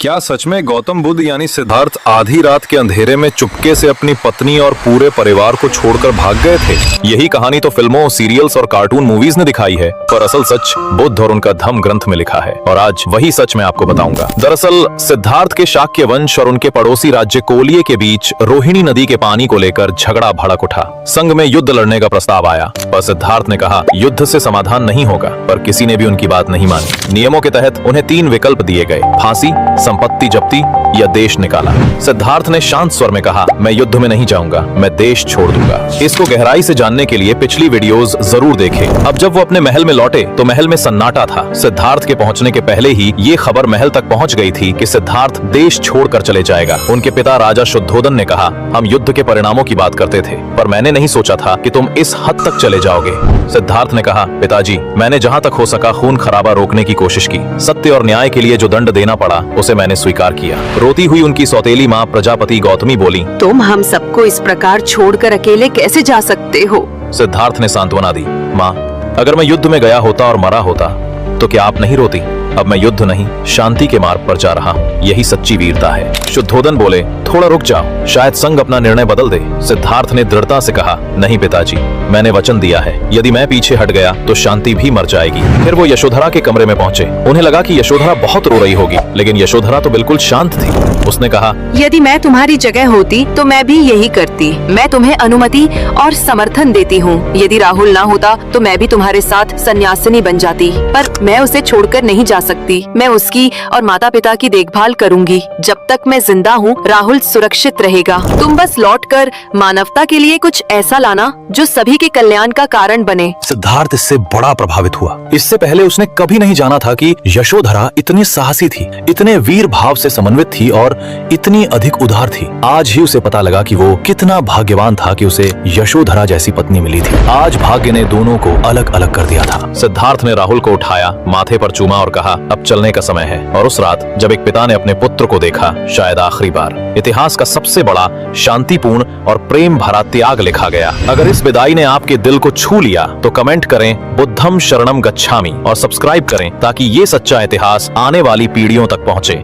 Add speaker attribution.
Speaker 1: क्या सच में गौतम बुद्ध यानी सिद्धार्थ आधी रात के अंधेरे में चुपके से अपनी पत्नी और पूरे परिवार को छोड़कर भाग गए थे? यही कहानी तो फिल्मों, सीरियल्स और कार्टून मूवीज ने दिखाई है, पर असल सच बुद्ध और उनका धम्म ग्रंथ में लिखा है। और आज वही सच मैं आपको बताऊंगा। दरअसल सिद्धार्थ के शाक्य वंश और उनके पड़ोसी राज्य कोलिये के बीच रोहिणी नदी के पानी को लेकर झगड़ा भड़क उठा। संग में युद्ध लड़ने का प्रस्ताव आया, पर सिद्धार्थ ने कहा युद्ध से समाधान नहीं होगा, पर किसी ने भी उनकी बात नहीं मानी। नियमों के तहत उन्हें 3 विकल्प दिए गए, फांसी, संपत्ति जब्ती या देश निकाला। सिद्धार्थ ने शांत स्वर में कहा, मैं युद्ध में नहीं जाऊंगा, मैं देश छोड़ दूंगा। इसको गहराई से जानने के लिए पिछली वीडियोस जरूर देखें। अब जब वो अपने महल में लौटे तो महल में सन्नाटा था। सिद्धार्थ के पहुंचने के पहले ही ये खबर महल तक पहुंच गई थी कि सिद्धार्थ देश छोड़कर चले जाएगा। उनके पिता राजा शुद्धोधन ने कहा, हम युद्ध के परिणामों की बात करते थे, पर मैंने नहीं सोचा था कि तुम इस हद तक चले जाओगे। सिद्धार्थ ने कहा, पिताजी, मैंने जहाँ तक हो सका खून खराबा रोकने की कोशिश की। सत्य और न्याय के लिए जो दंड देना पड़ा उसे मैंने स्वीकार किया। रोती हुई उनकी सौतेली माँ प्रजापति गौतमी बोली,
Speaker 2: तुम हम सबको इस प्रकार छोड़कर अकेले कैसे जा सकते हो?
Speaker 1: सिद्धार्थ ने सांत्वना दी, माँ, अगर मैं युद्ध में गया होता और मरा होता तो क्या आप नहीं रोती? अब मैं युद्ध नहीं, शांति के मार्ग पर जा रहा हूँ, यही सच्ची वीरता है। शुद्धोधन बोले, थोड़ा रुक जाओ, शायद संघ अपना निर्णय बदल दे। सिद्धार्थ ने दृढ़ता से कहा, नहीं पिताजी, मैंने वचन दिया है, यदि मैं पीछे हट गया तो शांति भी मर जाएगी। फिर वो यशोधरा के कमरे में पहुंचे। उन्हें लगा कि यशोधरा बहुत रो रही होगी, लेकिन यशोधरा तो बिल्कुल शांत थी। उसने कहा,
Speaker 2: यदि मैं तुम्हारी जगह होती तो मैं भी यही करती। मैं तुम्हें अनुमति और समर्थन देती हूँ। यदि राहुल ना होता तो मैं भी तुम्हारे साथ सन्यासिनी बन जाती, पर मैं उसे छोड़कर नहीं जा सकती। मैं उसकी और माता पिता की देखभाल करूंगी। जब तक मैं जिंदा हूँ राहुल सुरक्षित रहेगा। तुम बस लौटकर मानवता के लिए कुछ ऐसा लाना जो सभी के कल्याण का कारण बने।
Speaker 1: सिद्धार्थ इससे बड़ा प्रभावित हुआ। इससे पहले उसने कभी नहीं जाना था कि यशोधरा इतनी साहसी थी, इतने वीर भाव से समन्वित थी और इतनी अधिक उदार थी। आज ही उसे पता लगा कि वो कितना भाग्यवान था कि उसे यशोधरा जैसी पत्नी मिली थी। आज भाग्य ने दोनों को अलग अलग कर दिया था। सिद्धार्थ ने राहुल को उठाया, माथे पर चूमा और कहा, अब चलने का समय है। और उस रात जब एक पिता ने अपने पुत्र को देखा, शायद आखिरी बार, इतिहास का सबसे बड़ा शांतिपूर्ण और प्रेम भरा त्याग लिखा गया। अगर इस विदाई ने आपके दिल को छू लिया तो कमेंट करें बुद्धम शरणम गच्छामि और सब्सक्राइब करें ताकि ये सच्चा इतिहास आने वाली पीढ़ियों तक पहुंचे।